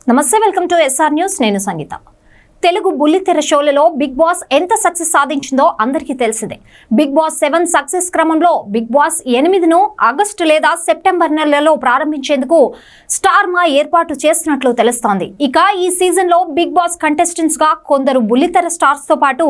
నమస్తే, welcome to SR news. నేను సంగీత. తెలుగు బుల్లితెర షోలలో బిగ్ బాస్ ఎంత సక్సెస్ సాధించిందో అందరికీ తెలిసిందే. బిగ్ బాస్ 7 సక్సెస్ క్రమంలో బిగ్ బాస్ 8ను ఆగస్టు లేదా సెప్టెంబర్ నెలలో ప్రారంభించేందుకు స్టార్ మా ఏర్పాటు చేస్తున్నట్లు తెలుస్తోంది. ఇక ఈ సీజన్ లో బిగ్ బాస్ కంటెస్టెంట్స్ గా కొందరు బుల్లితెర స్టార్స్ తో పాటు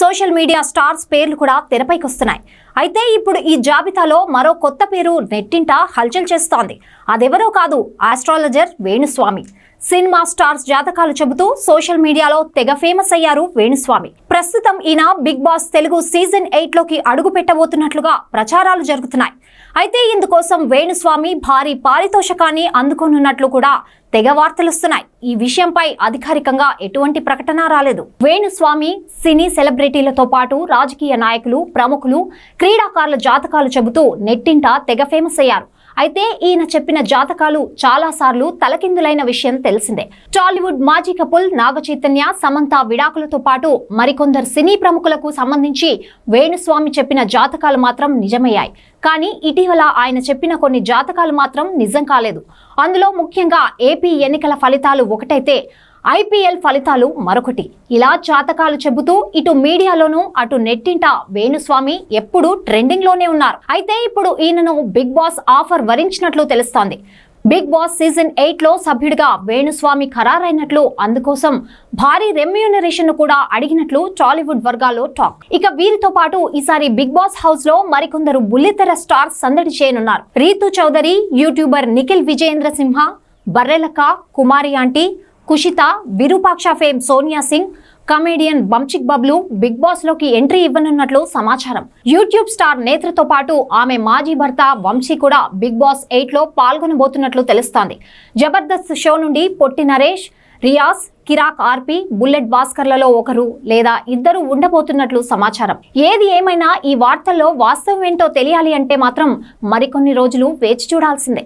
సోషల్ మీడియా స్టార్స్ పేర్లు కూడా తెరపైకి వస్తున్నాయి. అయితే ఇప్పుడు ఈ జాబితాలో మరో కొత్త పేరు నెట్టింట హల్చల్ చేస్తోంది. అదెవరో కాదు, ఆస్ట్రాలజర్ వేణుస్వామి. సినిమా స్టార్స్ జాతకాలు చెబుతూ సోషల్ మీడియాలో తెగ ఫేమస్ అయ్యారు వేణుస్వామి. ప్రస్తుతం ఈయన బిగ్ బాస్ తెలుగు సీజన్ 8లోకి అడుగు పెట్టబోతున్నట్లుగా ప్రచారాలు జరుగుతున్నాయి. అయితే ఇందుకోసం వేణుస్వామి భారీ పారితోషకాన్ని అందుకోనున్నట్లు కూడా తెగ వార్తలుస్తున్నాయి. ఈ విషయంపై అధికారికంగా ఎటువంటి ప్రకటన రాలేదు. వేణుస్వామి సినీ సెలబ్రిటీలతో పాటు రాజకీయ నాయకులు, ప్రముఖులు, క్రీడాకారుల జాతకాలు చెబుతూ నెట్టింట తెగ ఫేమస్ అయ్యారు. అయితే ఈయన చెప్పిన జాతకాలు చాలా సార్లు తలకిందులైన విషయం తెలిసిందే. టాలీవుడ్ మాజీ కపుల్ నాగ చైతన్య, సమంత విడాకులతో పాటు మరికొందరు సినీ ప్రముఖులకు సంబంధించి వేణుస్వామి చెప్పిన జాతకాలు మాత్రం నిజమయ్యాయి. కానీ ఇటీవల ఆయన చెప్పిన కొన్ని జాతకాలు మాత్రం నిజం కాలేదు. అందులో ముఖ్యంగా ఏపీ ఎన్నికల ఫలితాలు ఒకటైతే ఐపీఎల్ ఫలితాలు మరొకటి. ఇలా జాతకాలు చెబుతూ ఇటు మీడియాలోనూ అటు నెట్టింట వేణుస్వామి ఎప్పుడూ ట్రెండింగ్ లోనే ఉన్నారు. అయితే ఇప్పుడు ఈయనను బిగ్ బాస్ ఆఫర్ వరించినట్లు తెలుస్తోంది. బిగ్ బాస్ సీజన్ 8లో సభ్యుడిగా వేణుస్వామి ఖరారైనట్లు, అందుకోసం భారీ రెమ్యూనరేషన్ కూడా అడిగినట్లు టాలీవుడ్ వర్గాల్లో టాక్. ఇక వీరితో పాటు ఈసారి బిగ్ బాస్ హౌస్ లో మరికొందరు బుల్లితెర స్టార్స్ సందడి చేయనున్నారు. Ritu Chowdary, YouTuber Nikhil Vijayendra Simha, Barrelakka, Kumari aunty, Khushitha, Virupaksha fame Sonia Singh, comedian Bunchik Bablu Bigg Boss లోకి ఎంట్రీ ఇవ్వనున్నట్లు సమాచారం. యూట్యూబ్ స్టార్ నేత్రతో పాటు ఆమె మాజీ భర్త వంశీ కూడా బిగ్ బాస్ 8లో పాల్గొనబోతున్నట్లు తెలుస్తోంది. జబర్దస్త్ షో నుండి పొట్టి నరేష్, రియాజ్, కిరాక్ ఆర్పి, బుల్లెట్ భాస్కర్లలో ఒకరు లేదా ఇద్దరు ఉండబోతున్నట్లు సమాచారం. ఏది ఏమైనా ఈ వార్తల్లో వాస్తవం ఏంటో తెలియాలి అంటే మాత్రం మరికొన్ని రోజులు వేచి చూడాల్సిందే.